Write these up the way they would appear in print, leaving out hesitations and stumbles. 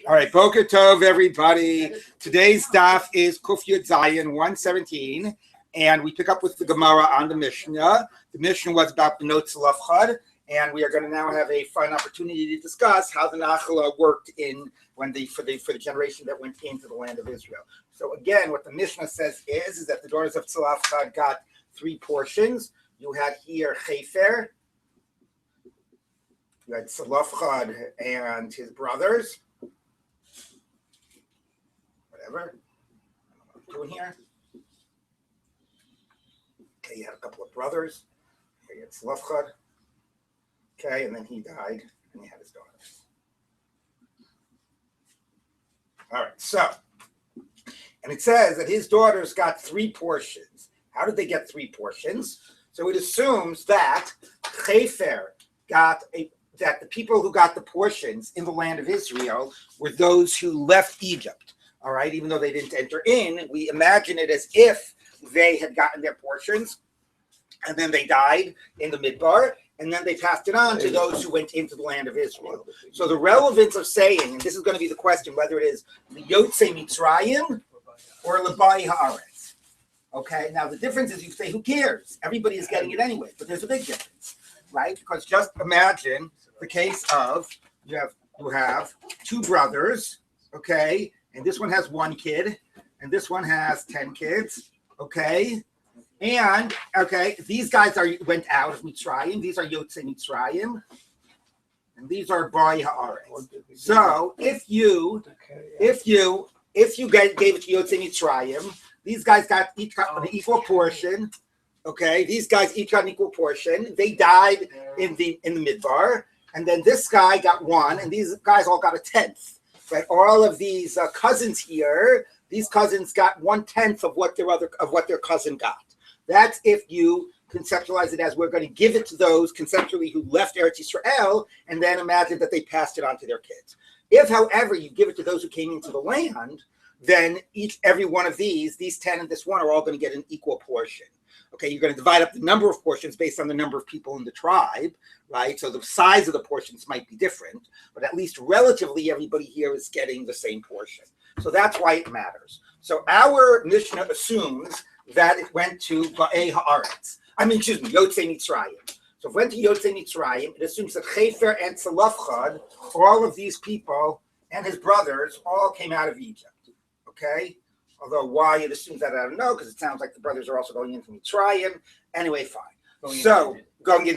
All right, Boker Tov, everybody. Today's daf is Kuf Yud Zayin 117, and we pick up with the Gemara on the Mishnah. The Mishnah was about the notes of Chad, and we are going to now have a fun opportunity to discuss how the Nachala worked in for the generation that went into the land of Israel. So again, what the Mishnah says is that the daughters of Chad got three portions. You had here Chefer, you had Chad and his brothers. Whatever. I don't know what I'm doing here. Okay, you had a couple of brothers. Okay, you had Chad. Okay, and then he died, and he had his daughters. All right, so, and it says that his daughters got three portions. How did they get three portions? So it assumes that Chefer that the people who got the portions in the land of Israel were those who left Egypt. All right, even though they didn't enter in, we imagine it as if they had gotten their portions, and then they died in the Midbar, and then they passed it on to those who went into the land of Israel. So the relevance of saying, and this is going to be the question, whether it is Yotzei Mitzrayim or Labai Haaretz. Okay, now the difference is you say, who cares? Everybody is getting it anyway, but there's a big difference, right? Because just imagine the case of you have two brothers, okay, and this one has one kid, and this one has 10 kids, okay? And, okay, these guys went out of Mitzrayim. These are Yotzei Mitzrayim. And these are Bai Haaretz. So, if you gave it to Yotzei Mitzrayim, these guys each got an equal portion, okay? These guys each got an equal portion. They died in the Midbar. And then this guy got one, and these guys all got a tenth. Right, all of these cousins here, these cousins got 1/10 of what their cousin got. That's if you conceptualize it as we're going to give it to those conceptually who left Eretz Yisrael, and then imagine that they passed it on to their kids. If, however, you give it to those who came into the land, then every one of these 10 and this one are all going to get an equal portion. Okay, you're going to divide up the number of portions based on the number of people in the tribe, right? So the size of the portions might be different, but at least relatively everybody here is getting the same portion. So that's why it matters. So our Mishnah assumes that it went to Yotzei Mitzrayim. So if it went to Yotzei Mitzrayim, it assumes that Chefer and Chad, all of these people and his brothers all came out of Egypt, okay? Although why it assumes that, I don't know, because it sounds like the brothers are also going into Mitzrayim. Anyway, fine. Going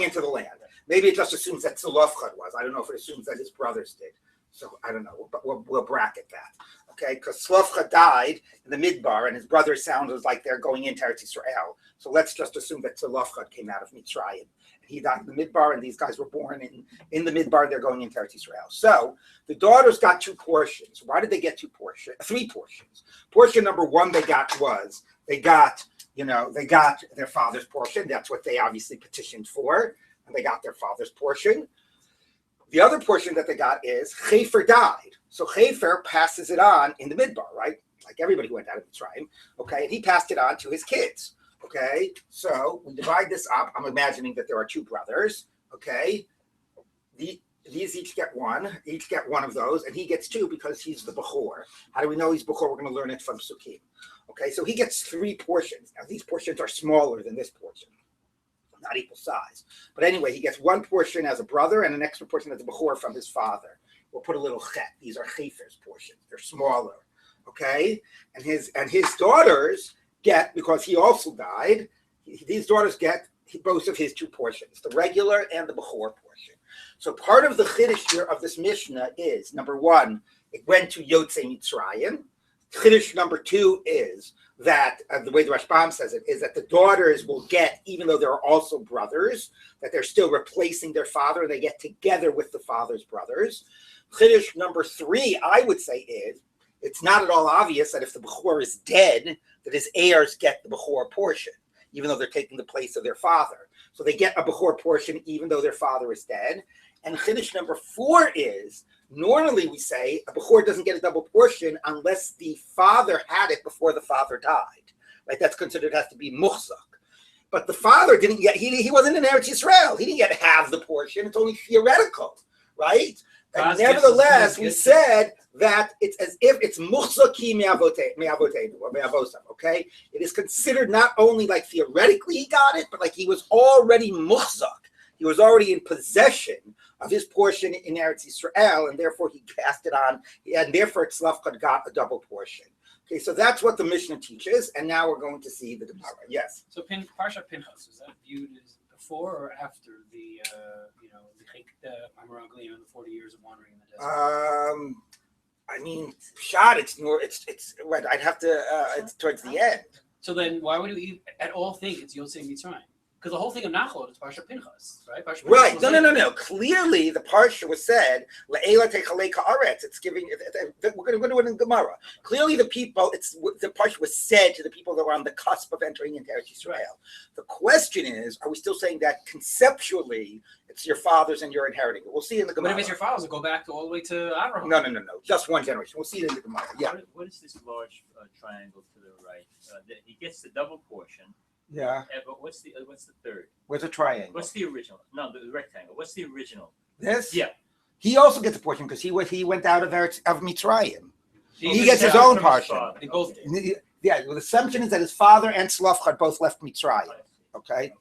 into the land. Maybe it just assumes that Chad was. I don't know if it assumes that his brothers did. So I don't know, but we'll bracket that. Okay, because Chad died in the Midbar, and his brothers sounded like they're going into Eretz Yisrael. So let's just assume that Chad came out of Mitzrayim. He died in the Midbar, and these guys were born in the Midbar. They're going into Eretz Yisrael. So the daughters got two portions. Why did they get three portions? Portion number one they got their father's portion. That's what they obviously petitioned for, and they got their father's portion. The other portion that they got is Chefer died. So Chefer passes it on in the Midbar, right? Like everybody who went out of Mitzrayim, okay? And he passed it on to his kids. Okay, so we divide this up. I'm imagining that there are two brothers. Okay, these each get one of those, and he gets two because he's the Bechor. How do we know he's Bechor? We're going to learn it from Sukkim. Okay, so he gets three portions. Now these portions are smaller than this portion, not equal size. But anyway, he gets one portion as a brother and an extra portion as a Bechor from his father. We'll put a little chet. These are Chefer's portions. They're smaller. Okay, and his daughters get, because he also died, these daughters get both of his two portions, the regular and the Bechor portion. So part of the Chiddush here of this Mishnah is, number one, it went to Yotzei Mitzrayim. Chiddush number two is that, the way the Rashbam says it, is that the daughters will get, even though they're also brothers, that they're still replacing their father, and they get together with the father's brothers. Chiddush number three, I would say, is it's not at all obvious that if the Bechor is dead, that his heirs get the Bechor portion, even though they're taking the place of their father. So they get a Bechor portion even though their father is dead. And Chiddush number four is, normally we say a Bechor doesn't get a double portion unless the father had it before the father died. Right? That's considered, has to be muchzak. But the father didn't get, he wasn't in Eretz Yisrael. He didn't get half the portion. It's only theoretical, right? And nevertheless, we said that it's as if it's muchzaki me'avotenu or me'avosam, okay? It is considered not only like theoretically he got it, but like he was already muchzak. He was already in possession of his portion in Eretz Yisrael, and therefore he passed it on, and therefore Tzlafchad got a double portion. Okay, so that's what the Mishnah teaches, and now we're going to see the Gemara. Yes. So Parsha Pinchas, is that viewed as before or after the Amaragli and the 40 years of wandering in the desert? I mean, shot. It's what I'd have to. It's towards the end. So then, why would you at all think it's Yotzei Mitzrayim? Because the whole thing of Nachlot is Parsha Pinchas, right? Parsha Right. No. Clearly, the Parsha was said, Le'ela techalei ka'aretz. It's giving, we're going to do it in Gemara. Clearly, the Parsha was said to the people that were on the cusp of entering into Eretz Yisrael. The question is, are we still saying that conceptually, it's your father's and you're inheriting it? We'll see in the Gemara. But if it's your father's, it'll go back all the way to Abraham. No. Just one generation. We'll see it in the Gemara. Yeah. What is this large triangle to the right? He gets the double portion. Yeah. But what's the third? Where's a triangle? What's the original? No, the rectangle. What's the original? This? Yeah. He also gets a portion because he went out of Mitzrayim. He gets his own portion. They both did. Yeah. The assumption is that his father and Tzlafchad both left Mitzrayim. Okay,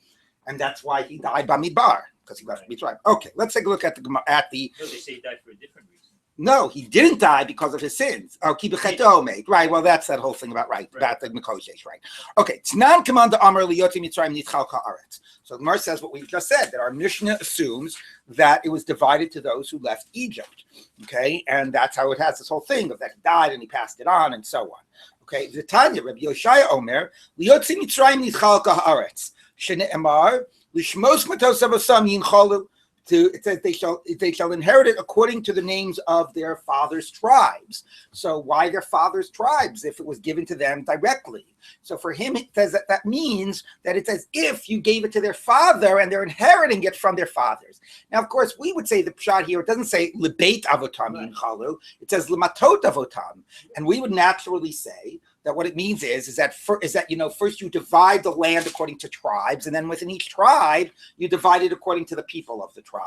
and that's why he died by Midbar because he left Mitzrayim. Okay, let's take a look at the. No, they say he died for a different reason. No, he didn't die because of his sins. Oh, kibecheto made. Right. Well, that's that whole thing about about the Mekoshesh, right? Okay. Tznan commander Amar liyotzi Mitzrayim nitchal ka'aretz. So the Gemara says what we've just said, that our Mishnah assumes that it was divided to those who left Egypt. Okay, and that's how it has this whole thing of that he died and he passed it on and so on. Okay. The Tanya Rabbi Yoshaya Omer liyotzi Mitzrayim nitchal ka'aretz. Shene'emar lishmos matosav osam yinchalu. It says they shall inherit it according to the names of their fathers' tribes. So why their fathers' tribes if it was given to them directly? So for him, it says that means that it's as if you gave it to their father and they're inheriting it from their fathers. Now, of course, we would say the pshat here, it doesn't say lebeit avotam yinchalu, it says lematot avotam. And we would naturally say that what it means is that first you divide the land according to tribes, and then within each tribe you divide it according to the people of the tribe.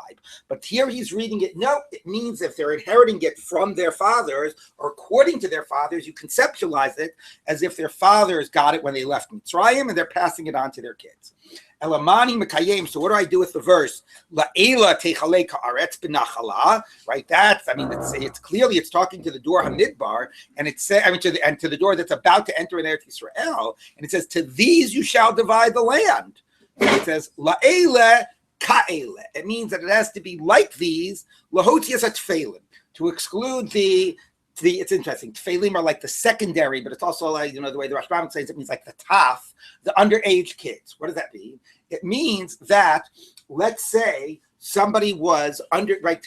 But here he's reading it. No, it means if they're inheriting it from their fathers or according to their fathers, you conceptualize it as if their fathers got it when they left Mitzrayim and they're passing it on to their kids. Elamani Mekayim. So what do I do with the verse? La'ela techalei ka'aretz b'nachala. Right. It's clearly it's talking to the door Hamidbar, and it says to the door that's about to enter in Eretz Yisrael, and it says to these you shall divide the land. And it says la'ela ka'ela. It means that it has to be like these lahotias atfeilim to exclude the. It's interesting. Tefillim are like the secondary, but it's also like, the way the Rashbam says it means like the taf, the underage kids. What does that mean? It means that, let's say, somebody was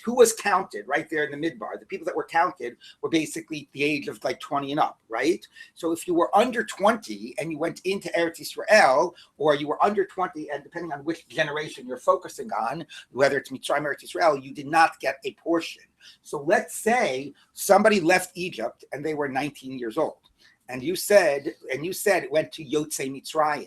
who was counted right there in the midbar. The people that were counted were basically the age of like 20 and up, right? So if you were under 20 and you went into Eretz Yisrael, or you were under 20, and depending on which generation you're focusing on, whether it's Mitzrayim or Eretz Yisrael, you did not get a portion. So let's say somebody left Egypt and they were 19 years old, and you said it went to Yotzei Mitzrayim.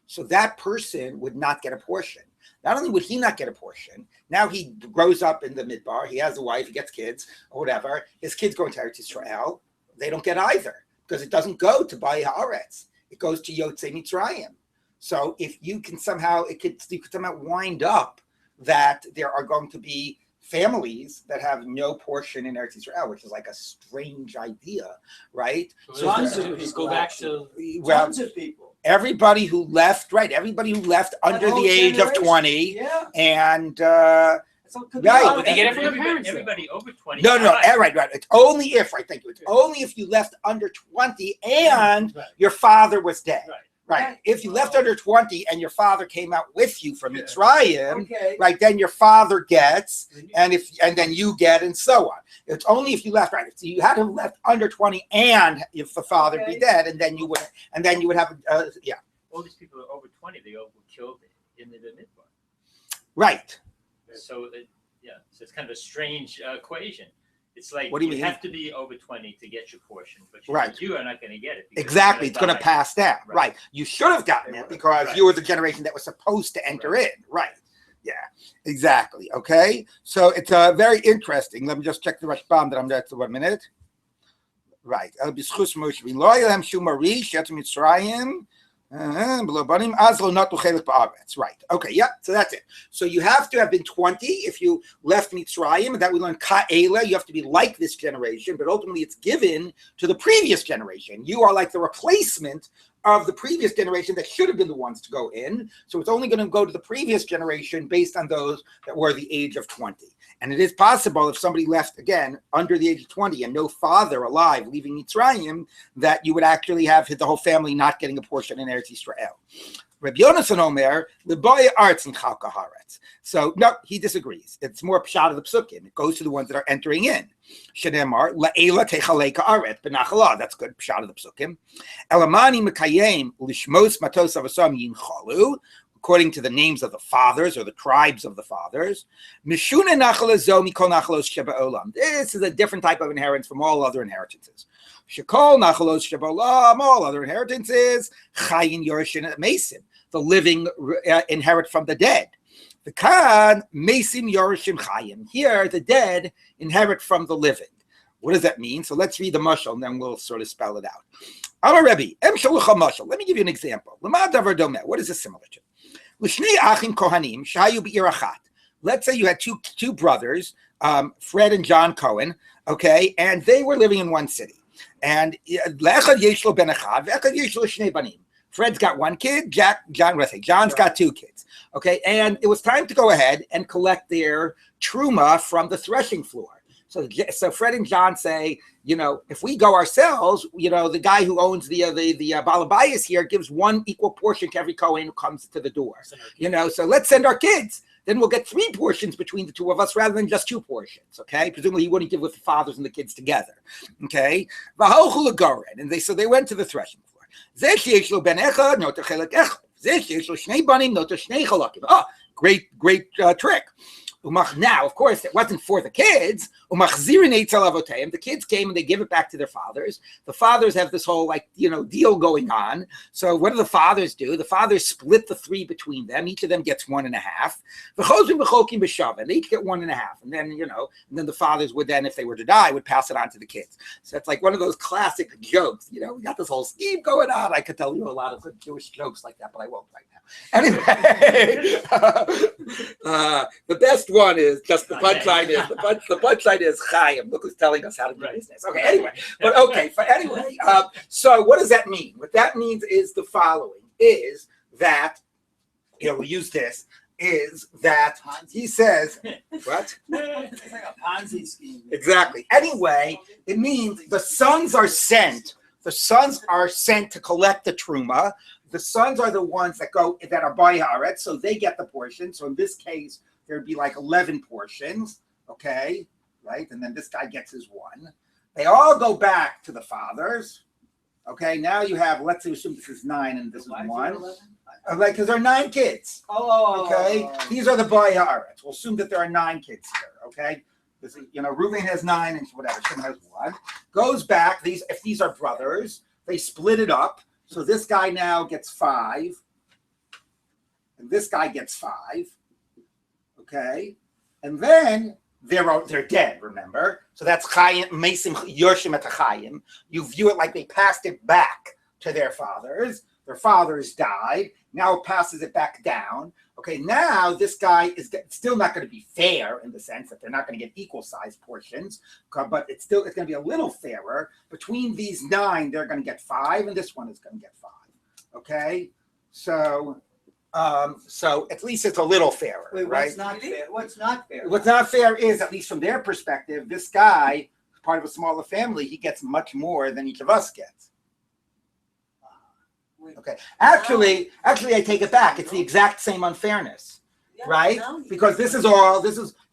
So that person would not get a portion. Not only would he not get a portion, now he grows up in the midbar, he has a wife, he gets kids, or whatever. His kids go into Eretz Yisrael. They don't get either because it doesn't go to Bai Haaretz. It goes to Yotzei Mitzrayim. So if you could somehow wind up that there are going to be families that have no portion in Eretz Yisrael, which is like a strange idea, right? So tons of people. Go back to tons of people. Everybody who left under the age of 20, and right. But they get it from their parents. Everybody over 20. No, right. It's only if, right? Thank you. It's only if you left under 20 and your father was dead. Right. If you left under 20 and your father came out with you from Mitzrayim, right, then your father gets, and then you get, and so on. It's only if you left, right. So you had to have left under 20 and if the father be dead, and then you would have All these people are over 20, they all were killed in the midbar. Right. So so it's kind of a strange equation. It's like what do you mean? Have to be over 20 to get your portion, but you are not going to get it. Exactly. It's going to pass down. Right. You should have gotten it because you were the generation that was supposed to enter in. Right. Yeah, exactly. Okay, so it's very interesting. Let me just check the Rashbam that I'm there for 1 minute. Right. B'schus Moshe v'lo hayeh lahem shum marish yetz Mitzrayim. Right. Okay. Yeah. So that's it. So you have to have been 20 if you left Mitzrayim. That we learn Ka'ela. You have to be like this generation, but ultimately it's given to the previous generation. You are like the replacement of the previous generation that should have been the ones to go in. So it's only going to go to the previous generation based on those that were the age of 20. And it is possible if somebody left, again, under the age of 20 and no father alive leaving Mitzrayim, that you would actually have the whole family not getting a portion in Eretz Yisrael. Rabbi Yonasan Omer, L'boy arts and chalka haaretz. So, no, he disagrees. It's more pshat of the psukim. It goes to the ones that are entering in. Shenemar, la'ela techaleka aret, benachala. That's good, pshat of the psukim. Elamani mekayem, lishmos matos avasam yinchalu. According to the names of the fathers or the tribes of the fathers. This is a different type of inheritance from all other inheritances. All other inheritances, chayin yorshin mesim. The living inherit from the dead. The kan mesim yorshim chayim. Here, the dead inherit from the living. What does that mean? So let's read the mashal, and then we'll sort of spell it out. Amar Rabbi, let me give you an example. What is this similar to? Let's say you had two brothers, Fred and John Cohen, okay, and they were living in one city. And Fred's got one kid, John's got two kids, okay, and it was time to go ahead and collect their truma from the threshing floor. So Fred and John say, if we go ourselves, the guy who owns the balabayas here gives one equal portion to every Kohen who comes to the door. So let's send our kids. Then we'll get 3 portions between the two of us rather than just 2 portions. Okay, presumably he wouldn't give with the fathers and the kids together. Okay, and they went to the threshing floor. Great trick. Now, of course, it wasn't for the kids. The kids came and they give it back to their fathers. The fathers have this whole deal going on. So what do the fathers do? The fathers split the 3 between them. Each of them gets 1.5. And they each get 1.5. And then, and then the fathers would then, if they were to die, would pass it on to the kids. So it's like one of those classic jokes. We got this whole scheme going on. I could tell you a lot of good Jewish jokes like that, but I won't right now. Anyway, the best one is just the punchline is the punchline is Chaim. Look who's telling us how to do business. Okay, anyway, so what does that mean? What that means is the following: is that we use this. Is that he says what? It's like a Ponzi scheme. Exactly. Anyway, it means the sons are sent. The sons are sent to collect the truma. The sons are the ones that are by Haaretz, so they get the portion. So in this case, there'd be like 11 portions, okay, right? And then this guy gets his 1. They all go back to the fathers, okay? Now you have, let's assume this is 9 and this is 1. Because there are 9 kids, okay? These are the by Haaretz. We'll assume that there are 9 kids here, okay? This, Reuben has 9 and whatever, Shimon has 1. Goes back, if these are brothers, they split it up. So this guy now gets 5, and this guy gets 5, okay? And then they're dead, remember? So that's Chaim, Mesim, Yoshim et Chaim. You view it like they passed it back to their fathers. Their fathers died. Now it passes it back down. Okay, now this guy is still not going to be fair in the sense that they're not going to get equal sized portions, but it's going to be a little fairer. Between these 9, they're going to get 5, and this one is going to get 5. Okay, so at least it's a little fairer, right? What's not fair? What's not fair? What's not fair is, at least from their perspective, this guy, part of a smaller family, he gets much more than each of us gets. Okay. Actually, I take it back. It's the exact same unfairness, right? Because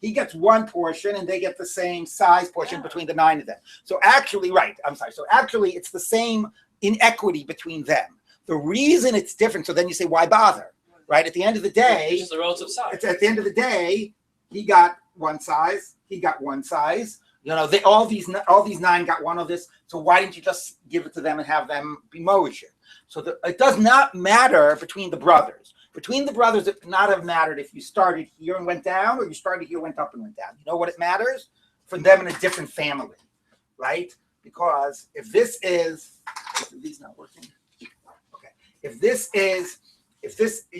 he gets 1 portion and they get the same size portion between the 9 of them. So actually, right. I'm sorry. So actually, it's the same inequity between them. The reason it's different. So then you say, why bother? Right? At the end of the day, it's just the relative size. At the end of the day, he got 1 size. He got 1 size. All these 9 got 1 of this. So why didn't you just give it to them and have them be Moshe? So it does not matter between the brothers. Between the brothers, it would not have mattered if you started here and went down, or you started here, went up and went down. You know what it matters? For them in a different family, right? Because if this is these not working? Okay. If this is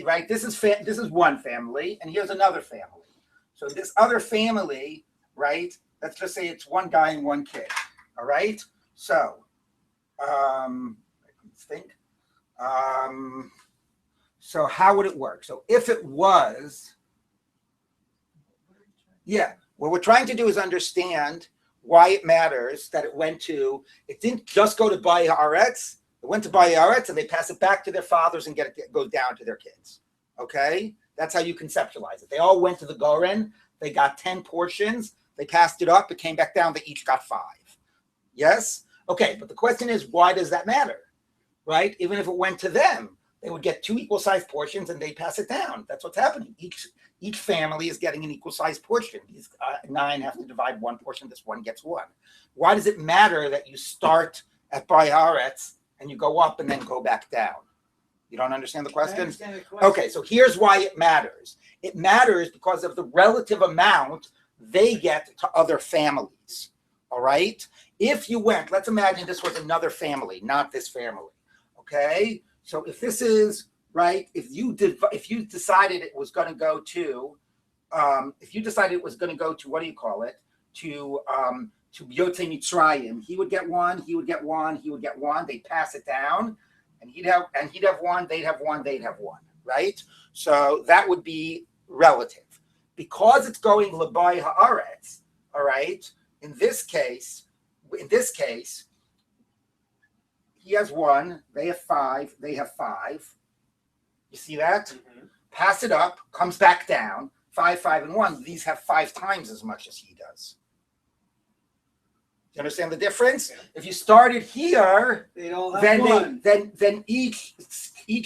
right, this is one family, and here's another family. So this other family, right? Let's just say it's one guy and one kid. All right. So, let's think. So how would it work? So if it was, yeah, what we're trying to do is understand why it matters that it didn't just go to Bai Haaretz, it went to Bai Haaretz and they pass it back to their fathers and go down to their kids. Okay? That's how you conceptualize it. They all went to the Goren, they got 10 portions, they passed it up, it came back down, they each got 5. Yes? Okay, but the question is, why does that matter? Right? Even if it went to them, they would get 2 equal-sized portions and they pass it down. That's what's happening. Each family is getting an equal-sized portion. These 9 have to divide 1 portion. This one gets 1. Why does it matter that you start at Bai Haaretz and you go up and then go back down? You don't understand the question? I understand the question. Okay, so here's why it matters. It matters because of the relative amount they get to other families. All right? If you went, let's imagine this was another family, not this family. Okay? So if this is right, if you decided it was going to go to, what do you call it? To Yotzei Mitzrayim, he would get 1, he would get 1, he would get 1. They pass it down, and he'd have 1, they'd have 1, they'd have 1. Right? So that would be relative, because it's going Labai Haaretz. All right. In this case. He has 1, they have 5, they have 5. You see that? Mm-hmm. Pass it up, comes back down. 5, 5, and 1. These have 5 times as much as he does. Do you understand the difference? Yeah. If you started here, then each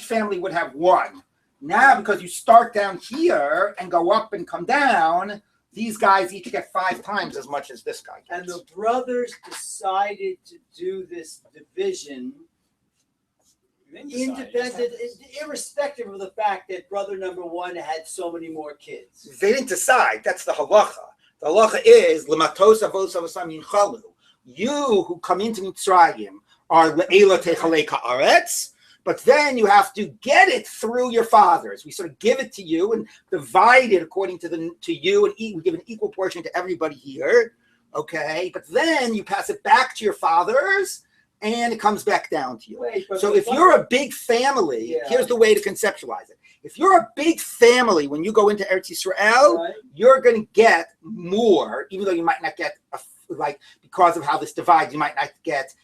family would have 1. Now, because you start down here and go up and come down, these guys each get 5 times as much as this guy gets. And the brothers decided to do this division irrespective of the fact that brother number 1 had so many more kids. They didn't decide. That's the halacha. The halacha is l'matos avos avosam yinchalu. You who come into Mitzrayim are le'ela techalei ka'aretz. But then you have to get it through your fathers. We sort of give it to you and divide it according to you, and we give an equal portion to everybody here. Okay, but then you pass it back to your fathers, and it comes back down to you. So if you're a big family, here's the way to conceptualize it. If you're a big family, when you go into Eretz Yisrael, you're going to get more, even though you might not get because of how this divides, you might not get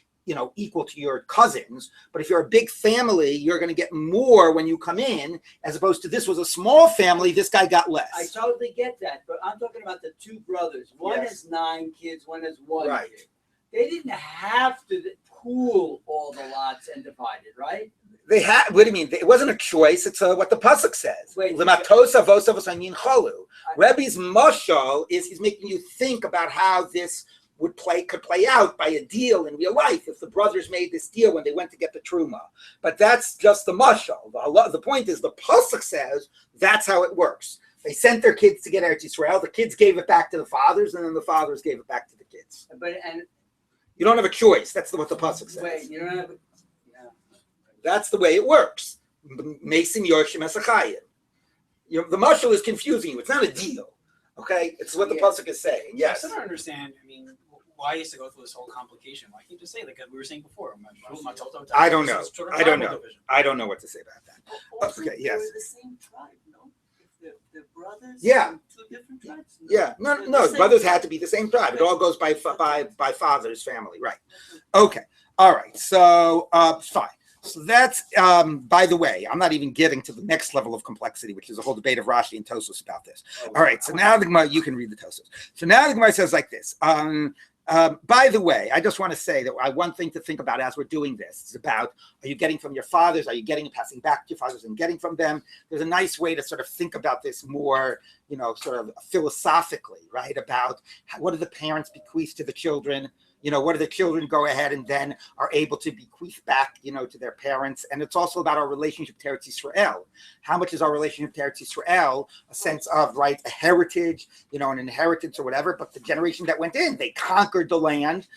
equal to your cousins. But if you're a big family, you're going to get more when you come in, as opposed to this was a small family, this guy got less. I totally get that, but I'm talking about the 2 brothers. One has 9 kids, one has 1 kid. They didn't have to pool all the lots and divide it, right? They had. What do you mean? It wasn't a choice. It's what the pasuk says. Rebbe's mashal is he's making you think about how this could play out by a deal in real life if the brothers made this deal when they went to get the truma. But that's just the mashal. The point is the pasuk says that's how it works. They sent their kids to get Eretz Yisrael. The kids gave it back to the fathers, and then the fathers gave it back to the kids. And you don't have a choice. That's what the pasuk says. Wait, you don't have. That's the way it works. Mason Yoshim Esachayim. The mashal is confusing you. It's not a deal. Okay, it's what the pasuk is saying. Yes. I don't understand. I mean, why you have to go through this whole complication? Why can't you just say, like we were saying before? I don't know. I don't know what to say about that. Okay. Yes. They were the same tribe, no? The brothers. Yeah. 2 different tribes. No? Yeah. No. Brothers had to be the same tribe. It all goes by father's family, right? Okay. All right. So fine. So that's, by the way, I'm not even getting to the next level of complexity, which is a whole debate of Rashi and Tosfos about this. All right, so now the Gemara, you can read the Tosfos. So now the Gemara says like this. By the way, I just want to say that one thing to think about as we're doing this is about, are you getting from your fathers? Are you getting and passing back to your fathers and getting from them? There's a nice way to sort of think about this more, sort of philosophically, right? About what do the parents bequeath to the children? what do the children go ahead and then are able to bequeath back, to their parents. And it's also about our relationship to Eretz Yisrael. How much is our relationship to Eretz Yisrael a sense of, right, a heritage, an inheritance or whatever, but the generation that went in, they conquered the land.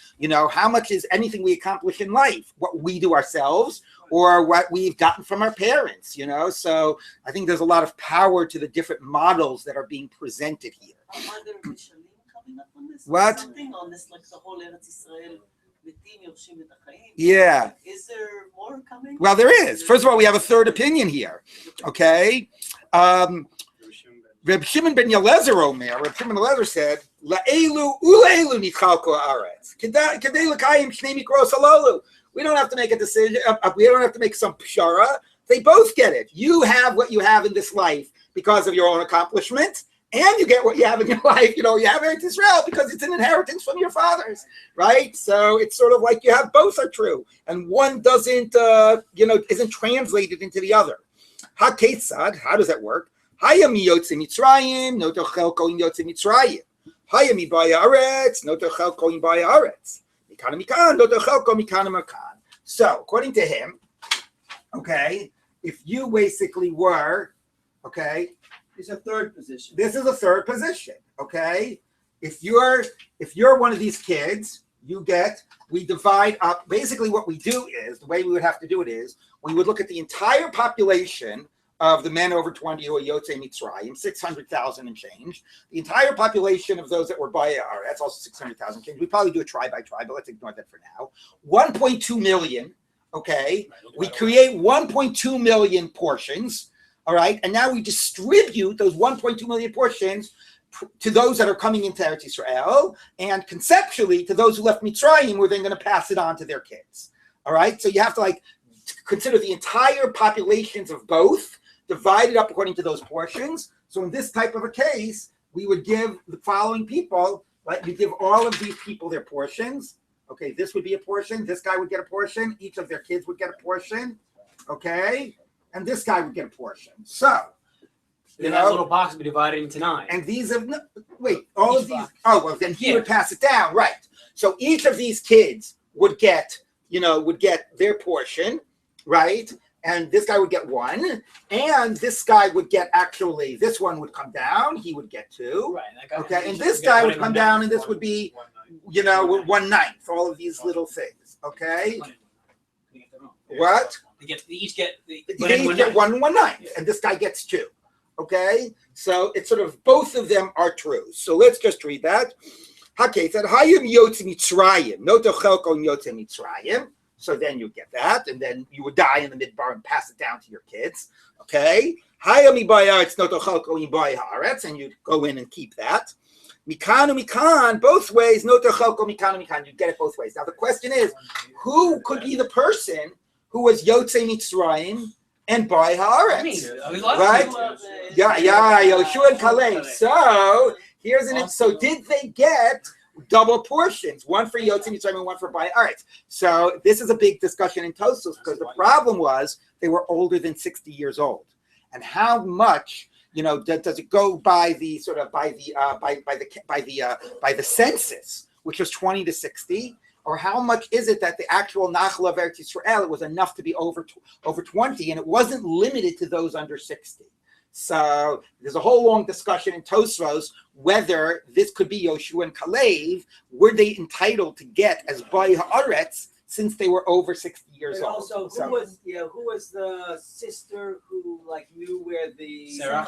How much is anything we accomplish in life, what we do ourselves or what we've gotten from our parents, So I think there's a lot of power to the different models that are being presented here. What? Something on this, like the whole Eretz Yisrael, Yeah. Is there more coming? Well, there is. First of all, we have a third opinion here. Okay. Reb Shimon ben Yelezer Omer, Reb Shimon ben Yelezer said, "La'elu u'le'elu nitchalko haaretz. Kedei l'kayim shnei mikros halalu." We don't have to make a decision. We don't have to make some pshara. They both get it. You have what you have in this life because of your own accomplishment. And you get what you have in your life, you have Eretz Yisrael because it's an inheritance from your fathers, right? So it's sort of like you have both are true, and one doesn't, isn't translated into the other. Ha ketzad, how does that work? Haya mi yotze Mitzrayim, no tochel koin yotze Mitzrayim. Haya mi baya aretz, no tochel koin baya aretz. Mikana mikan, no tochel koin mikana mikan. So according to him, okay, if you basically were, okay. It's a third position. This is a third position, okay? If you're one of these kids, we divide up. Basically what we do is, the way we would have to do it is, we would look at the entire population of the men over 20 who are Yotzei Mitzrayim, 600,000 and change. The entire population of those that were by that's also 600,000 change. We probably do it tribe by tribe, but let's ignore that for now. 1.2 million, okay? We create 1.2 million portions. All right, and now we distribute those 1.2 million portions to those that are coming into Eretz Yisrael, and conceptually to those who left Mitzrayim, we're then going to pass it on to their kids. All right, so you have to consider the entire populations of both, divided up according to those portions. So in this type of a case, we would give the following people, right? You give all of these people their portions. Okay, this would be a portion. This guy would get a portion. Each of their kids would get a portion. Okay. And this guy would get a portion. So, that little box would be divided into 9. And these of then he would pass it down, right? So each of these kids would get their portion, right? And this guy would get 1, and this guy would get this one would come down. He would get 2, right? Okay, and this guy would come down, and this would be, 1/9 for all of these little things. Okay, what? They each get one and 1/9, and this guy gets 2. Okay, so it's sort of both of them are true. So let's just read that. Okay, it said Hayim Yotze Mitzrayim, no tochel koin Yotze Mitzrayim. So then you get that, and then you would die in the midbar and pass it down to your kids. Okay, Hayim Ibayah, no tochel koin Ibayah haaretz, and you go in and keep that. Mikan, both ways, no tochel koin mikan. You get it both ways. Now the question is, who could be the person who was Yotzei Mitzrayim and by Haaretz, right? Yoshua and Caleb. So here's so did they get double portions, one for Yotzei Mitzrayim and one for by Haaretz? So this is a big discussion in Tosfos because the problem was they were older than 60 years old, and how much does it go by the sort of by the census, which was 20 to 60. Or how much is it that the actual Nachla of Eretz Yisrael, it was enough to be over 20, and it wasn't limited to those under 60. So there's a whole long discussion in Tosfos whether this could be Yoshua and Caleb. Were they entitled to get as Bai Haaretz since they were over 60 years old? Also, who was the sister who knew where the Sarah?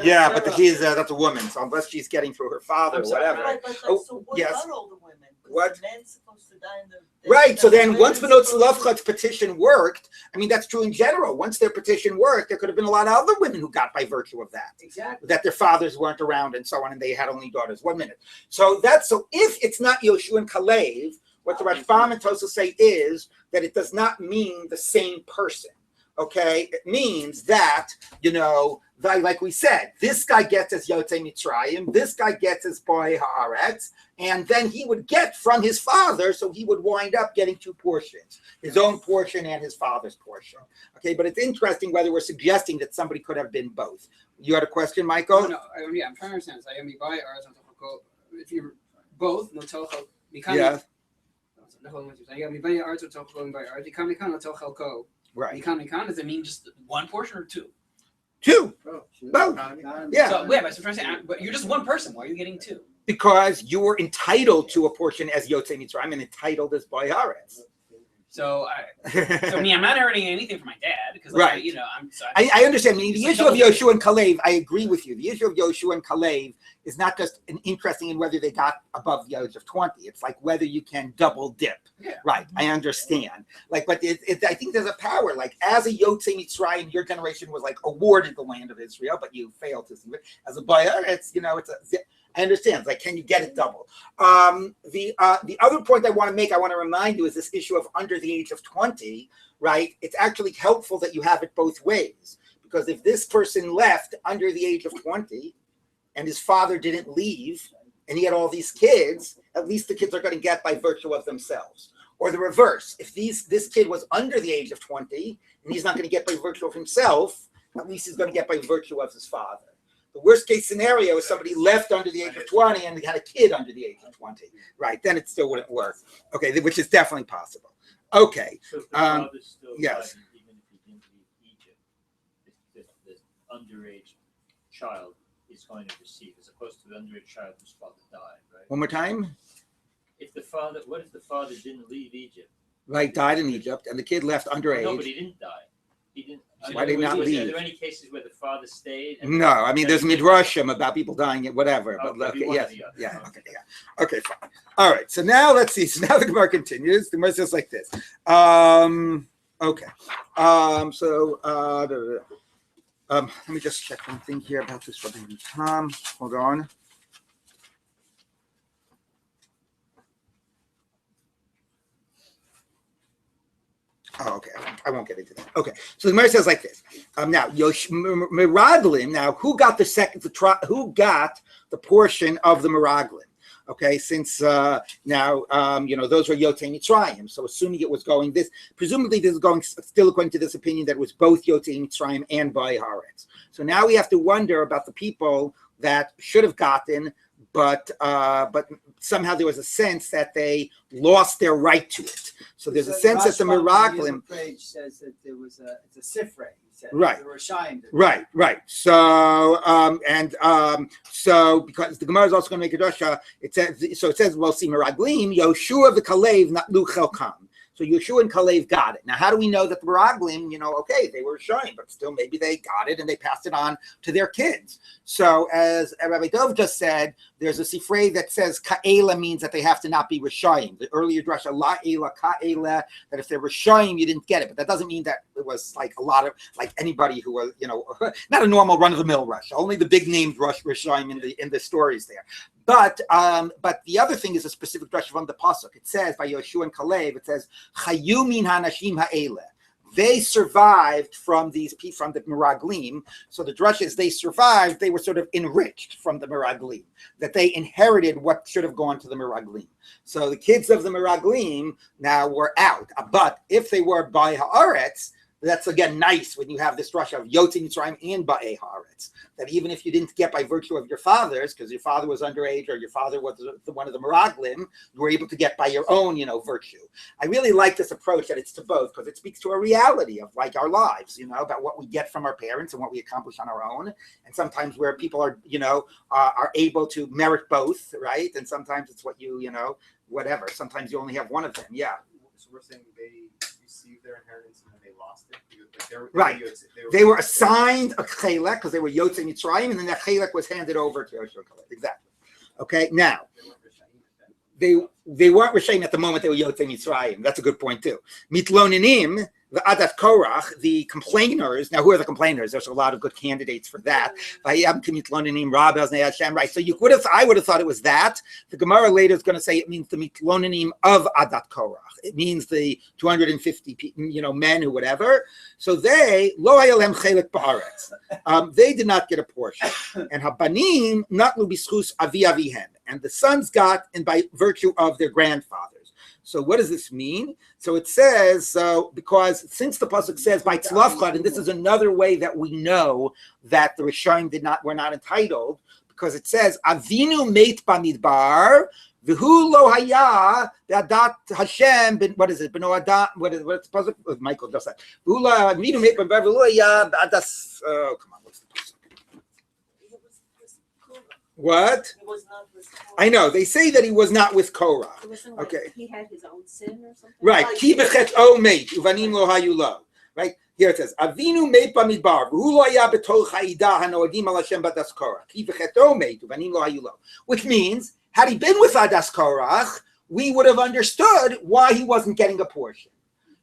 Yeah, but that's a woman. So unless she's getting through her father or whatever. So what about all the women? What? The men supposed to die in the right. So then once Benot Tzlafchat's petition worked, I mean, that's true in general. Once their petition worked, there could have been a lot of other women who got by virtue of that. Exactly. That their fathers weren't around and so on, and they had only daughters. 1 minute. So if it's not Yoshua and Caleb, what the Rashbam and Tosfos say is that it does not mean the same person. Okay, it means that, like we said, this guy gets as Yotzei Mitzrayim, this guy gets as Boi Haaretz, and then he would get from his father, so he would wind up getting 2 portions, his own portion and his father's portion. Okay, but it's interesting whether we're suggesting that somebody could have been both. You had a question, Michael? No, yeah, I'm trying to understand. If you're both, Yeah. Right. Does it mean just one portion or two? Two. Both. Yeah. So yeah, but I'm trying to say, but you're just one person. Why are you getting two? Because you were entitled to a portion as Yotzei Mitzrayim and entitled as Boi Haaretz. So me, I'm not earning anything from my dad because, Right. I understand. I mean, the issue of Yoshua and Kalev, I agree with you. The issue of Yoshua and Kalev is not just an interesting in whether they got above the age of 20. It's like whether you can double dip. Yeah. Right. I understand. Like, but I think there's a power. Like, as a Yotzei Mitzrayim, your generation was like awarded the land of Israel, but you failed to see it. As a Bayer, it's I understand. It's like, can you get it double? The other point I want to remind you is this issue of under the age of 20, right? It's actually helpful that you have it both ways. Because if this person left under the age of 20 and his father didn't leave and he had all these kids, at least the kids are going to get by virtue of themselves. Or the reverse. If this kid was under the age of 20 and he's not going to get by virtue of himself, at least he's going to get by virtue of his father. The worst case scenario is somebody left under the age of 20 and they had a kid under the age of 20. Right. Then it still wouldn't work. Okay. Which is definitely possible. Okay. So if the father still yes. died, even if he didn't leave Egypt, the underage child is going to receive, as opposed to the underage child whose father died, right? One more time. What if the father didn't leave Egypt? Right. Died in Egypt and the kid left underage. No, but he didn't die. He didn't. Why did he not leave? Are there any cases where the father stayed? No, I mean there's midrashim about people dying at whatever. But Okay, yes, yeah, okay, yeah, okay, fine. All right, so now let's see. So now the Gemara continues. The Gemara says like this. Okay. Let me just check one thing here about this Rabbi Tom. Hold on. Oh, okay. I won't get into that. Okay. So the Gemara says like this. Now, Meraglim. Now, who got who got the portion of the Meraglim? Okay, since those were Yotzei Mitzrayim. So assuming it was going presumably this is going still according to this opinion that it was both Yotzei Mitzrayim and Boi Haaretz. So now we have to wonder about the people that should have gotten, but somehow there was a sense that they lost their right to it. So there's a sense that the Meraglim page says that it's a sifrei. Right. They were shined. Right. So because the Gemara is also going to make a drasha, it says well, see Meraglim Yoshua the Kalev not Lu Chelkam. So Yeshua and Kalev got it. Now, how do we know that the Meraglim, okay, they were showing, but still maybe they got it and they passed it on to their kids. So as Rabbi Dov just said, there's a sifrei that says Ka'ela means that they have to not be Rishayim. The earlier drasha, La'ela, Ka'ela, that if they were Rishayim, you didn't get it. But that doesn't mean that it was like a lot of, like anybody who was, not a normal run-of-the-mill Rush. Only the big named Rishayim in the stories there. But the other thing is a specific drasha from the pasuk. It says by Yoshua and Kalev, it says Chayu min hanashim ha'ele. They survived from the Meraglim. So the drasha is they survived. They were sort of enriched from the Meraglim. That they inherited what should have gone to the Meraglim. So the kids of the Meraglim now were out. But if they were Boi Haaretz, that's again nice when you have this drasha of Yotzei Mitzrayim and Boi Haaretz. That even if you didn't get by virtue of your fathers, because your father was underage or your father was one of the Meraglim, you were able to get by your own, virtue. I really like this approach that it's to both because it speaks to a reality of like our lives, about what we get from our parents and what we accomplish on our own. And sometimes where people are, are able to merit both, right? And sometimes it's what whatever. Sometimes you only have one of them. Yeah. So we're saying they received their inheritance and then they lost it. Right. They were assigned a chelek because they were Yotzei Mitzrayim, and then that chelek was handed over to Yoshua Kalev. Exactly. Okay. Now, they weren't Rishayim at the moment they were Yotzei Mitzrayim. That's a good point too. Mitlonenim, the Adat Korach, the complainers. Now, who are the complainers? There's a lot of good candidates for that. Right. So I would have thought it was that. The Gemara later is going to say it means the Mitlonenim of Adat Korach. It means the 250 men who whatever. So they lo hayalem chelek ba'aretz. They did not get a portion. And habanim natlu bischus avi avihem. And the sons got, and by virtue of their grandfathers. So what does this mean? So it says, because since the pasuk says by tzlafchad, and this is another way that we know that the Rishayim were not entitled, because it says avinu meit bamidbar V'hu lo haya be'adat Hashem ben what is it? Beno adat what's the puzzle? Michael does that. V'hu lo avinu me'pam v'hu lo haya be'adas. Oh, come on, what's the puzzle? What? It was not with Korah. I know they say that he was not with Korah. It wasn't like Okay. he had his own sin or something. Right. Ki bechet o meit uvanim lo hayu lo. Right here it says avinu meit b'midbar v'hu lo haya b'tol chayida hanoagim al Hashem b'adas Korah. Ki bechet o meit uvanim lo hayu lo. Which means, had he been with Adas Korach, we would have understood why he wasn't getting a portion.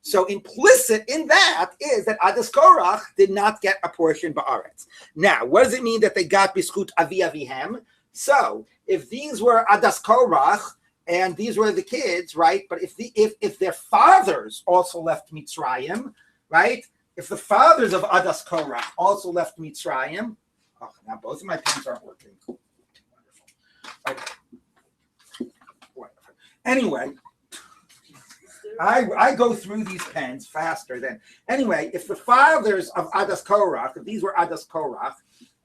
So implicit in that is that Adas Korach did not get a portion ba'aretz. Now, what does it mean that they got biskut avi avihem? So if these were Adas Korach and these were the kids, right? But if their fathers also left Mitzrayim, right? If the fathers of Adas Korach also left Mitzrayim, oh, now both of my pens aren't working. Okay. Wonderful. Anyway, I go through these pens faster than anyway. If the fathers of Adas Korach, if these were Adas Korach,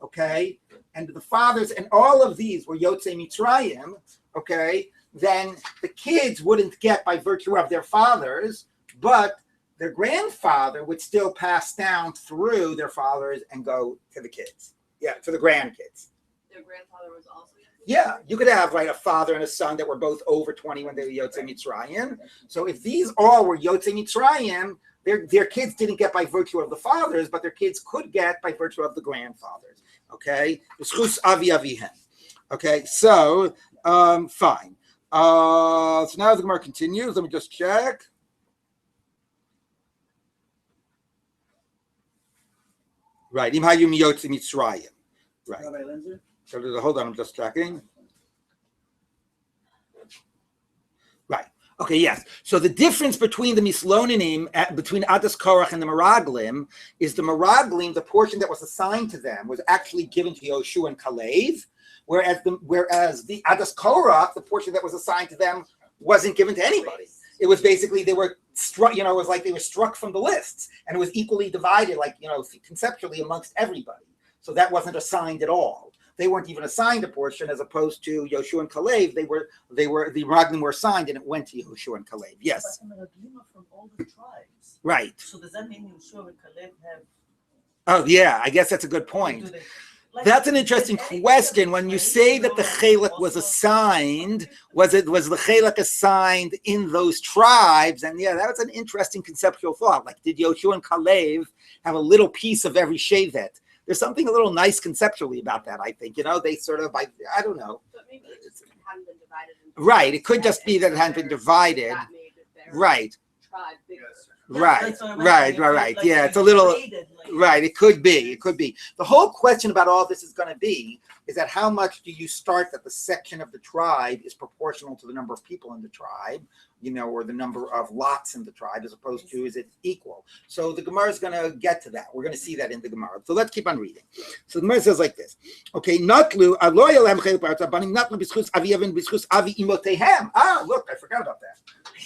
okay, and the fathers and all of these were Yotzei Mitzrayim, okay, then the kids wouldn't get by virtue of their fathers, but their grandfather would still pass down through their fathers and go to the kids, yeah, to the grandkids. Their grandfather was also. Yeah, you could have a father and a son that were both over 20 when they were Yotzei Mitzrayim. So if these all were Yotzei Mitzrayim, their kids didn't get by virtue of the fathers, but their kids could get by virtue of the grandfathers. Okay, B'schus avi avihem. Okay, so fine. So now the Gemara continues. Let me just check. Right, im hayum Yotzei Mitzrayim. Right. Rabbi Linzer? So hold on, I'm just checking. Right. Okay, yes. So the difference between the Mislonim, between Adas Korach and the Meraglim, is the Meraglim, the portion that was assigned to them, was actually given to Yoshua and Kalev, whereas the Adas Korach, the portion that was assigned to them, wasn't given to anybody. It was basically they were struck, it was like they were struck from the lists, and it was equally divided, conceptually amongst everybody. So that wasn't assigned at all. They weren't even assigned a portion, as opposed to Yoshua and Kalev. The Meraglim were assigned, and it went to Yoshua and Kalev. Yes. But the Meraglim are from all the tribes. Right. So does that mean Yoshua and Kalev have? Oh yeah, I guess that's a good point. That's an interesting question. When you say that the Chelek was assigned, was the Chelek assigned in those tribes? And yeah, that's an interesting conceptual thought. Like, did Yoshua and Kalev have a little piece of every Shevet? There's something a little nice conceptually about that, I think. They sort of, I don't know. But maybe it just hadn't been divided. Right. It could just be that it hadn't been divided. That made their Right. tribe bigger. Right. Yeah, it's a little. Right, it could be. The whole question about all this is going to be is that how much do you start that the section of the tribe is proportional to the number of people in the tribe, or the number of lots in the tribe, as opposed to is it equal? So the Gemara is going to get to that. We're going to see that in the Gemara. So let's keep on reading. So the Gemara says like this. Okay, natlu aloyalem chelek banim natlu b'schus aviyavin b'schus avi imotehem. Ah, look, I forgot about that.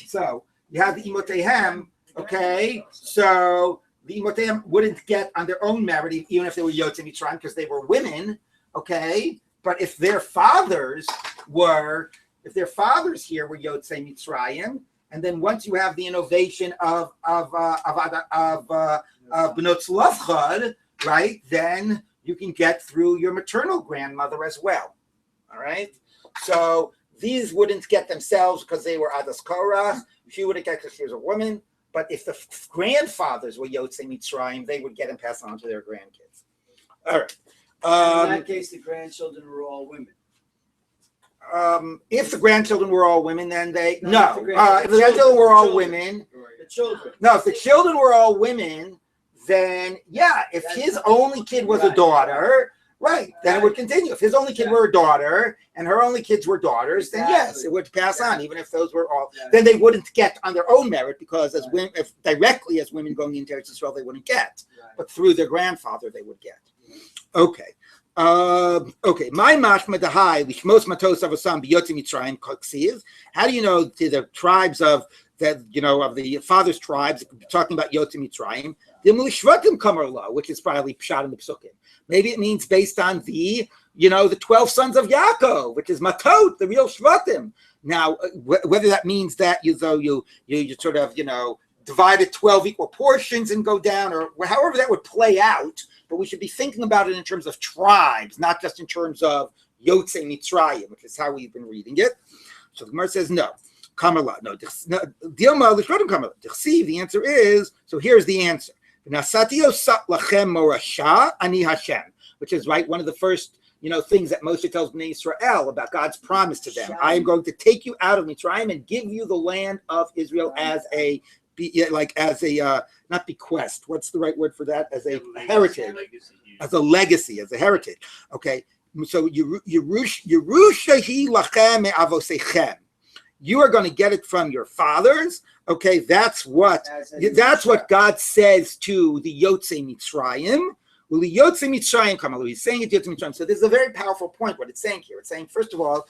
So you have the imotehem. Okay, so the Imoteim wouldn't get on their own merit, even if they were Yotzei Mitzrayim, because they were women. Okay, but if their fathers here were Yotzei Mitzrayim, and then once you have the innovation of Bnot Tzlafchad, right, then you can get through your maternal grandmother as well. All right, so these wouldn't get themselves because they were Adas Korach. She wouldn't get because she was a woman. But if the grandfathers were Yotzei Mitzrayim, they would get and pass on to their grandkids. All right. In that case, the grandchildren were all women. If the grandchildren were all women, then if the grandchildren were all women, The children. no, if the children were all women, then yeah, if his only kid was a daughter, right, then it would continue. If his only kid were a daughter and her only kids were daughters, then yes, it would pass on, even if those were all. Then they wouldn't get on their own merit because as women, if directly as women going into Eretz Yisrael, they wouldn't get, but through their grandfather they would get. Okay. Okay. My mashma dahai lishmos matos avosam b'yotzei Mitzrayim koksiv. How do you know the tribes of that? Of the father's tribes talking about Yotzei Mitzrayim. The Shvatim kamarla, which is probably pshat in the psukim. Maybe it means based on the 12 sons of Yaakov, which is Matot, the real Shvatim. Now, whether that means that you sort of, divide it 12 equal portions and go down, or however that would play out, but we should be thinking about it in terms of tribes, not just in terms of Yotzei Mitzrayim, which is how we've been reading it. So the Gemara says no. Kamala, no. The answer is, so here's the answer. Which is right, one of the first things that Moshe tells Bnei Israel about God's promise to them. I am going to take you out of Mitzrayim and give you the land of Israel as not bequest. What's the right word for that? As a heritage, as a legacy, as a heritage. Okay, so Yerushahi lachem me'avosechem. You are going to get it from your fathers. Okay, that's what God says to the Yotzei Mitzrayim. He's saying it to Mitzrayim. So this is a very powerful point. What it's saying here, it's saying first of all,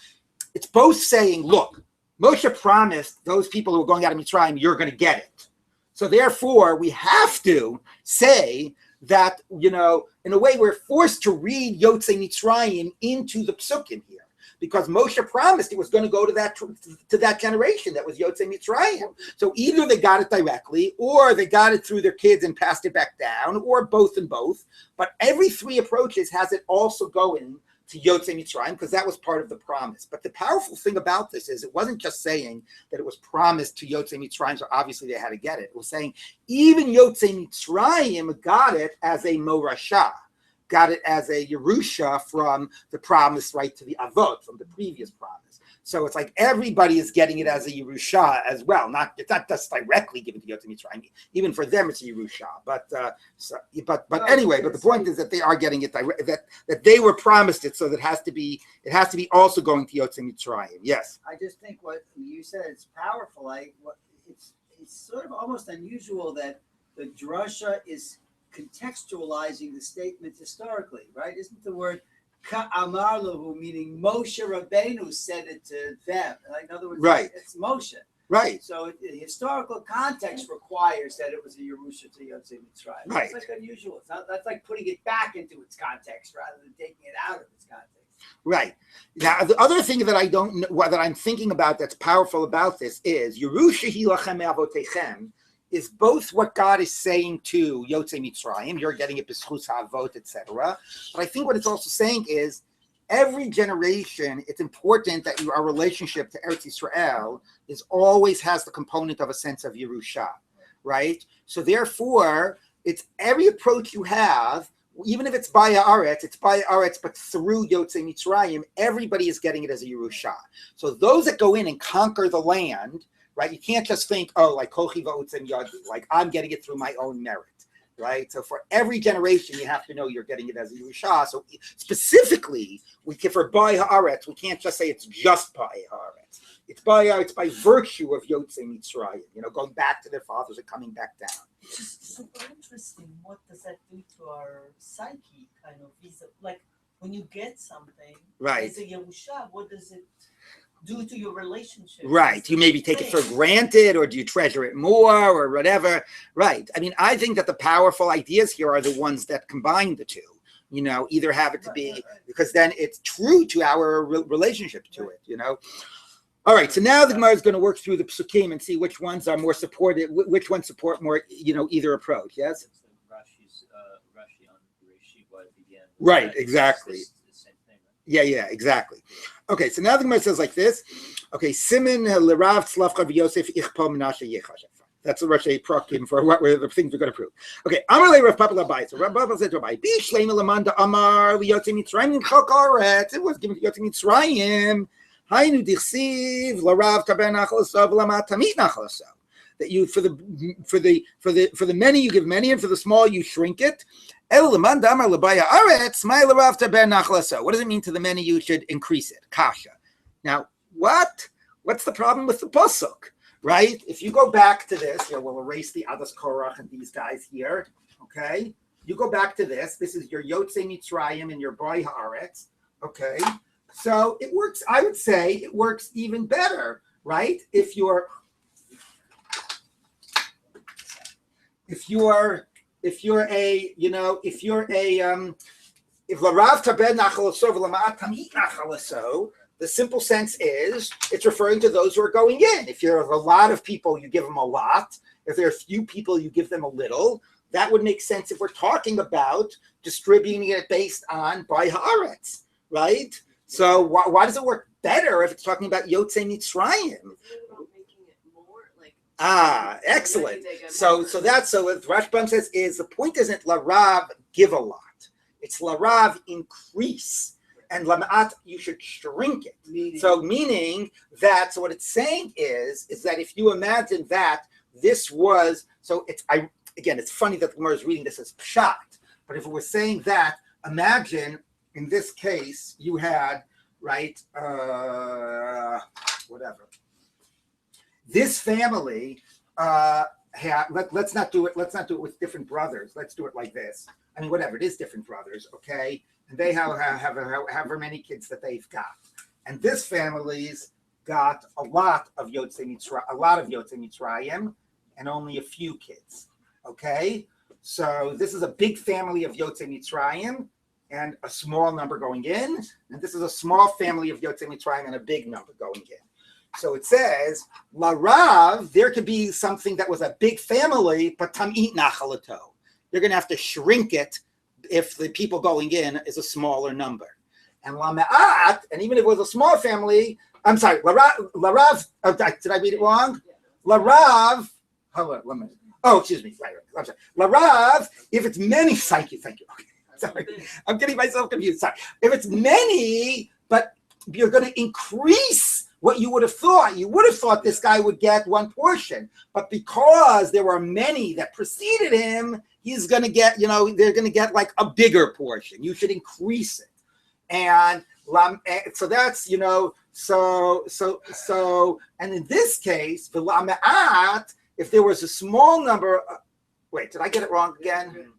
it's both saying, look, Moshe promised those people who are going out of Mitzrayim, you're going to get it. So therefore, we have to say that, in a way, we're forced to read Yotzei Mitzrayim into the psukim here, because Moshe promised it was going to go to that generation that was Yotzei Mitzrayim. So either they got it directly, or they got it through their kids and passed it back down, or both and both. But every three approaches has it also going to Yotzei Mitzrayim, because that was part of the promise. But the powerful thing about this is it wasn't just saying that it was promised to Yotzei Mitzrayim, so obviously they had to get it. It was saying even Yotzei Mitzrayim got it as a morasha, got it as a Yerusha from the promise, right, to the Avot, from the previous promise. So it's like everybody is getting it as a Yerusha as well. It's not just directly given to Yotzei Mitzrayim. Even for them, it's a Yerusha. But anyway, but the point is that they are getting it direct, that they were promised it, so that it has to be also going to Yotzei Mitzrayim. Yes. I just think what you said is powerful. It's sort of almost unusual that the drasha is contextualizing the statement historically, right? Isn't the word Ka'amar lahu, meaning Moshe Rabbeinu said it to them? In other words, right. It's Moshe. Right. So the historical context requires that it was a Yerusha to Yotzei Mitzrayim. Right. That's like unusual. That's like putting it back into its context rather than taking it out of its context. Right. Now, the other thing that I don't know, that I'm thinking about that's powerful about this is Yerusha hi lachem me'avotechem is both what God is saying to Yotzei Mitzrayim, you're getting it b'schus ha'avot, etc. But I think what it's also saying is every generation, it's important that our relationship to Eretz Yisrael always has the component of a sense of Yerusha, right? So therefore, it's every approach you have, even if it's by Haaretz, but through Yotzei Mitzrayim, everybody is getting it as a Yerusha. So those that go in and conquer the land, right? You can't just think, like Kochi va'utzim yadi, like I'm getting it through my own merit, right? So for every generation, you have to know you're getting it as a Yerusha. So specifically, for by Haaretz, we can't just say it's just by Haaretz. It's by virtue of Yotzei Mitzrayim, going back to their fathers and coming back down. Which is super interesting. What does that do to our psyche, kind of? Like when you get something, right? As a Yerusha, what does it do to your relationship? Right. You maybe take it for granted, or do you treasure it more, or whatever? Right. I mean, I think that the powerful ideas here are the ones that combine the two. Either have it to be, because then it's true to our relationship to it. All right, so now the Gemara is going to work through the psukim and see which ones are more supported, which ones support more, either approach. Yes. Rashi's Rashi on Bereshit what began. Right. Exactly. It's the same thing, right? Yeah. Exactly. Okay, so now the Gemara says like this. Okay, Simin lerav tzlavcha v'Yosef ichpo Menashe yechash. That's the Rashi prokim for what were the things we're going to prove. Okay, Amar le Rav Papa Labai. So Rav Papa said to Rabbi, Bi shleima lamanda Amar v'Yotzei Mitzrayim chok aretz. It was given to Yotzei Mitzrayim. Hainu dichsiv larav taber nachalasav lama tamit nachalasav. That you for the many you give many, and for the small you shrink it. El leman damar lebaya aretz my larav taber nachalasav. What does it mean to the many you should increase it? Kasha. Now what's the problem with the pasuk? Right? If you go back to this, we'll erase the Adas Korach and these guys here. Okay, you go back to this. This is your Yotzei Mitzrayim and your Boy Haaretz. Okay. So it works, I would say it works even better, right? If Larav taber nachalaso v'lama tamit nachalaso, the simple sense is it's referring to those who are going in. If you have a lot of people, you give them a lot. If there are few people, you give them a little. That would make sense if we're talking about distributing it based on by haaretz, right? So why does it work better if it's talking about Yotzei Mitzrayim? Isn't it about making it more like? Excellent. They get So more. what Rashbam says is the point isn't larav give a lot. It's larav increase. And lama'at, you should shrink it. Meaning that, so what it's saying is that if you imagine that this was, it's funny that the Gemara is reading this as pshat, but if it was saying that, imagine in this case you had, right, whatever. This family let's not do it with different brothers. Let's do it like this. I mean, whatever, it is different brothers, okay? And they have however many kids that they've got. And this family's got a lot of Yotzei Mitzrayim and only a few kids, okay? So this is a big family of Yotzei Mitzrayim and a small number going in. And this is a small family of Yotzei Mitzrayim and a big number going in. So it says, Larav, there could be something that was a big family, but tam'it nachalato. You're going to have to shrink it if the people going in is a smaller number. And Lama'at, and even if it was a small family, I'm sorry, Larav, did I read it wrong? Larav, excuse me, right, I'm sorry. Larav, if it's many, thank you. Okay, sorry, I'm getting myself confused, sorry. If it's many, but you're going to increase what you would have thought. You would have thought this guy would get one portion, but because there were many that preceded him, he's going to get, they're going to get like a bigger portion. You should increase it. And so that's, and in this case, the lama'at, if there was a small number, wait, did I get it wrong again?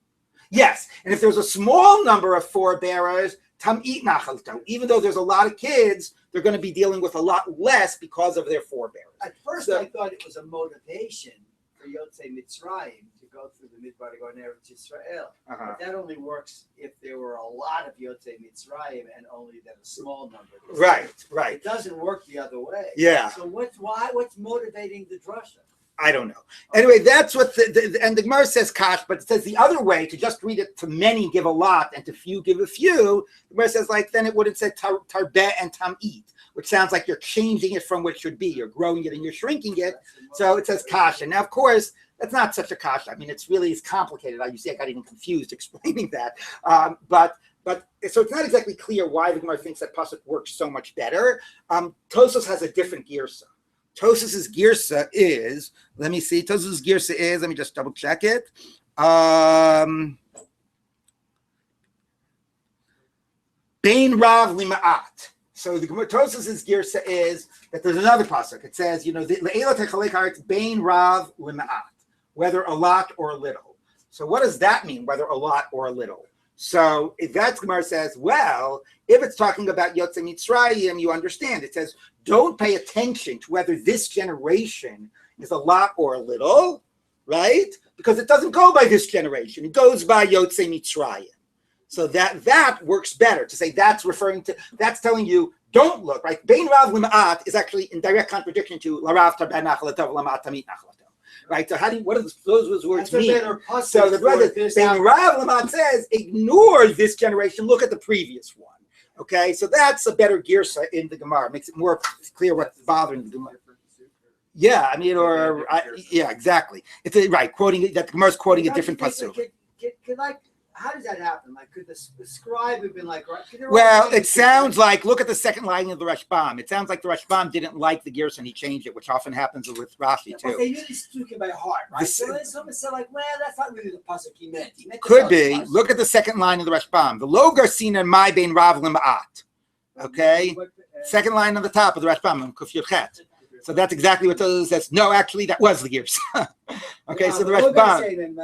Yes. And if there was a small number of forebearers, tam'it nachalto, even though there's a lot of kids, they're going to be dealing with a lot less because of their forebearers. At first, I thought it was a motivation for Yotzei Mitzrayim to go through the Midbar to go to Eretz Yisrael. But that only works if there were a lot of Yotzei Mitzrayim and only that a small number. Right. It doesn't work the other way. Yeah. So what's motivating the drasha? I don't know. Anyway, that's what and the Gemara says kash, but it says the other way, to just read it to many give a lot and to few give a few. The Gemara says then it wouldn't say tarbeh and tam'it, which sounds like you're changing it from what it should be. You're growing it and you're shrinking it. So it says kasha. Now, of course, that's not such a kasha. I mean, it's complicated. I got even confused explaining that. But so it's not exactly clear why the Gemara thinks that pasuk works so much better. Tosfos has a different girsa. Tosfos' girsa is, let me see, Tosfos' girsa is, let me just double check it. Bein Rav Lima'at. So the Tosfos' girsa is that there's another pasuk. It says, Le'ela techalek haaretz Bein Rav Lima'at, whether a lot or a little. So what does that mean, whether a lot or a little? So if that Gemara says, well, if it's talking about Yotzei Mitzrayim, you understand. It says, don't pay attention to whether this generation is a lot or a little, right? Because it doesn't go by this generation. It goes by Yotzei Mitzrayim. So that works better to say that's telling you, don't look, right? Bein Rav Lima'at is actually in direct contradiction to Larav Tarbeh Nachalato Lama'at Tamit Nachalato. Right, so what do those words mean? So the brother saying Rav Laman says, ignore this generation, look at the previous one. Okay, so that's a better girsa in the Gemara. Makes it more clear what's bothering the Gemara. Yeah, I mean, yeah, exactly. It's right, quoting that the Gemara's quoting a different pasuk. How does that happen? Like, could the scribe have been like, well, it sounds like, look at the second line of the Rashbam. It sounds like the Rashbam didn't like the Gerson, he changed it, which often happens with Rashi, too. But they really took it by heart, right? So then someone said, like, well, that's not really the pasuk he meant. He meant could be. Look at the second line of the Rashbam. The lo garsina my bein Rav Lima'at. Okay? Second line on the top of the Rashbam, Kuf Yud Chet. So that's exactly what Tosfos says. No, actually, that was the Gerson. Okay, so the Rashbam.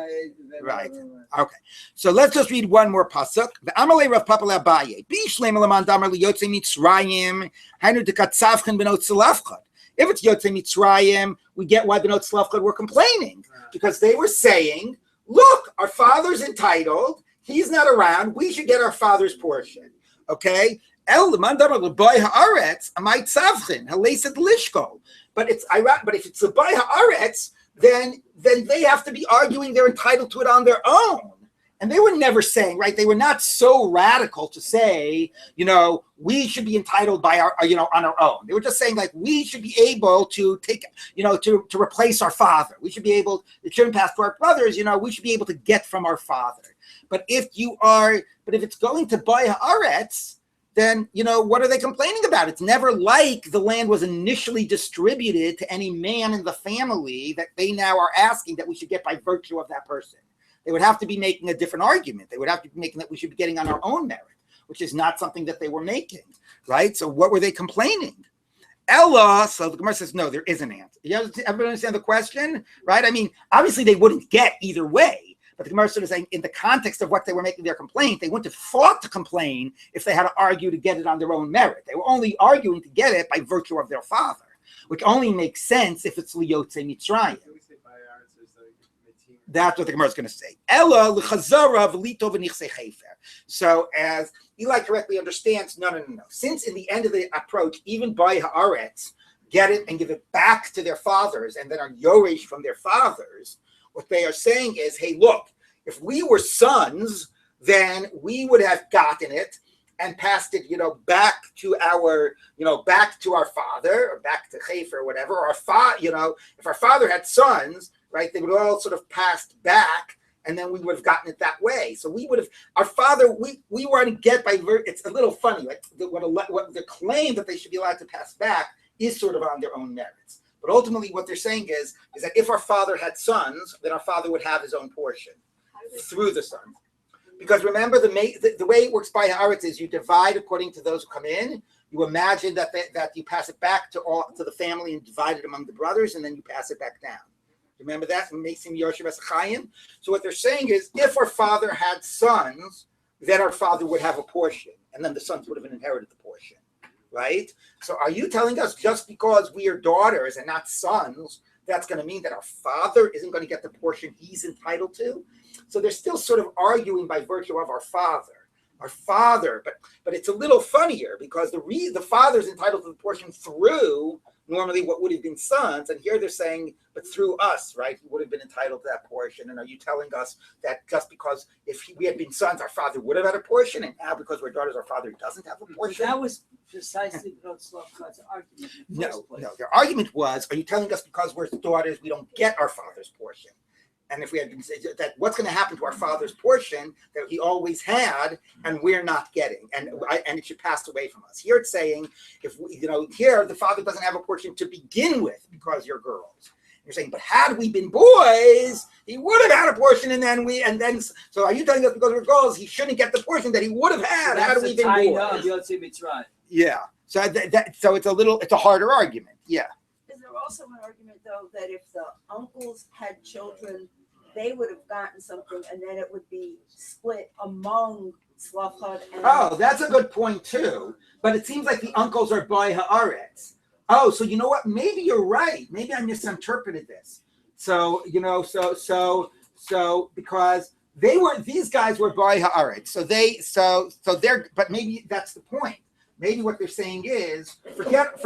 Right. Okay. So let's just read one more pasuk. The Amalei Rav Papa Abaye. Bishleim Laman Damar Yotzei Mitzrayim. Hainu dekatzavchen benot Tzlafchad. If it's Yotzei Mitzrayim, we get why benot Tzlafchad were complaining, because they were saying, "Look, our father's entitled. He's not around. We should get our father's portion." Okay. El mandar l'boy haaretz amay tzavchin haleset lishko. But it's ironic. But if it's l'boy haaretz, then they have to be arguing they're entitled to it on their own. And they were never saying, right? They were not so radical to say, we should be entitled by our, on our own. They were just saying, like, we should be able to take, to replace our father. We should be able, it shouldn't pass to our brothers, we should be able to get from our father. But if it's going to buy haaretz, then, what are they complaining about? It's never like the land was initially distributed to any man in the family that they now are asking that we should get by virtue of that person. They would have to be making a different argument. They would have to be making that we should be getting on our own merit, which is not something that they were making, right? So what were they complaining? Ella, so the Gemara says, no, there is an answer. Everybody understand the question, right? I mean, obviously they wouldn't get either way, but the Gemara is sort of saying in the context of what they were making their complaint, they wouldn't have thought to complain if they had to argue to get it on their own merit. They were only arguing to get it by virtue of their father, which only makes sense if it's Liyotze Mitzrayim. That's what the Gemara is going to say. Ella l'chazara v'lito v'nichse chefer. So as Eli correctly understands, no. Since in the end of the approach, even by haaretz, get it and give it back to their fathers and then are yoresh from their fathers, what they are saying is, hey, look, if we were sons, then we would have gotten it and passed it, back to our, back to our father or back to chefer or whatever. Or if our father had sons, right, they would all sort of passed back, and then we would have gotten it that way. So we would have, our father, we were to get by, it's a little funny, right? What the claim that they should be allowed to pass back is sort of on their own merits. But ultimately what they're saying is that if our father had sons, then our father would have his own portion through the son. Because remember, the way it works by haaretz is you divide according to those who come in. You imagine that you pass it back to the family and divide it among the brothers, and then you pass it back down. Remember that? So what they're saying is, if our father had sons, then our father would have a portion, and then the sons would have inherited the portion, right? So are you telling us just because we are daughters and not sons, that's going to mean that our father isn't going to get the portion he's entitled to? So they're still sort of arguing by virtue of our father, but it's a little funnier because the father's entitled to the portion through normally what would have been sons, and here they're saying, but through us, right, he would have been entitled to that portion. And are you telling us that just because if we had been sons, our father would have had a portion, and now because we're daughters, our father doesn't have a portion? That was precisely what Slavkat's argument. No. Their argument was, are you telling us because we're daughters, we don't get our father's portion? And if we had been that, what's going to happen to our father's portion that he always had, and we're not getting, and it should pass away from us? Here it's saying, if we, here the father doesn't have a portion to begin with because you're girls. You're saying, but had we been boys, he would have had a portion, so are you telling us because we're girls, he shouldn't get the portion that he would have had had we been boys? Yeah. So so it's a harder argument. Yeah. Is there also an argument, though, that if the uncles had children, they would have gotten something, and then it would be split among Slavchad and... Oh, that's a good point, too. But it seems like the uncles are by haaretz. Oh, so you know what? Maybe you're right. Maybe I misinterpreted this. So, so because these guys were by haaretz. So they're, but maybe that's the point. Maybe what they're saying is, forget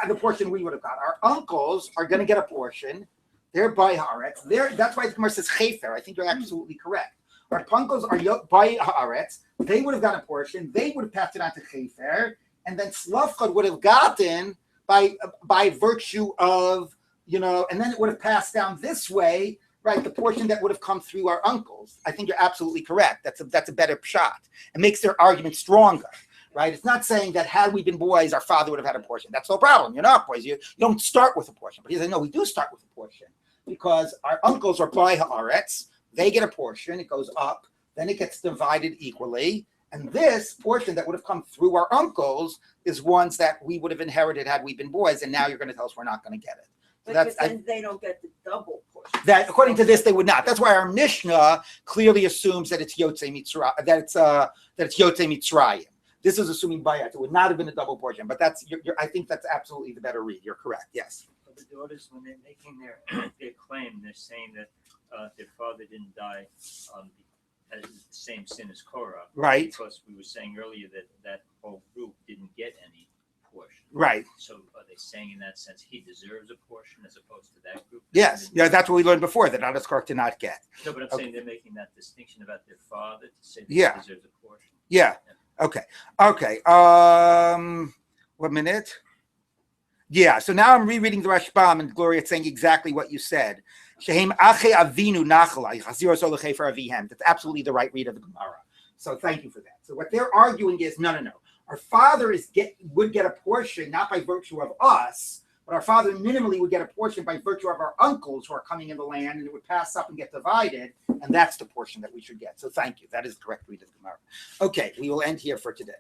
the portion we would have got. Our uncles are going to get a portion. They're by haaretz. That's why the Gemara says chefer. I think you're absolutely correct. Our uncles are by haaretz. They would have gotten a portion. They would have passed it on to chefer, and then Slavchad would have gotten by virtue of and then it would have passed down this way, right? The portion that would have come through our uncles. I think you're absolutely correct. That's a better shot. It makes their argument stronger. Right? It's not saying that had we been boys, our father would have had a portion. That's no problem. You're not boys. You don't start with a portion. But he's like, no, we do start with a portion because our uncles are by haaretz. They get a portion. It goes up. Then it gets divided equally. And this portion that would have come through our uncles is ones that we would have inherited had we been boys. And now you're going to tell us we're not going to get it. So but then they don't get the double portion. That according to this, they would not. That's why our Mishnah clearly assumes that it's Yotze Mitzrayim. That it's Yotze Mitzrayim. This is assuming bayat. It would not have been a double portion, but I think that's absolutely the better read. You're correct. Yes. But the daughters, when they're making their claim, they're saying that their father didn't die has the same sin as Korah. Right. Because we were saying earlier that that whole group didn't get any portion. Right. So are they saying in that sense he deserves a portion as opposed to that group? Yes. Yeah, that's what we learned before, that not a scarf to not get. No, but I'm Okay. saying they're making that distinction about their father to say that Yeah. he deserves a portion. Yeah. Okay. Okay. 1 minute. Yeah. So now I'm rereading the Rashbam, and Gloria, it's saying exactly what you said. Shehem ache avinu nachalai chaziro solechei for avihem. That's absolutely the right read of the Gemara. So thank you for that. So what they're arguing is, no. Our father would get a portion, not by virtue of us, but our father minimally would get a portion by virtue of our uncles who are coming in the land, and it would pass up and get divided, and that's the portion that we should get. So thank you. That is the correct read of the Gemara. Okay, we will end here for today.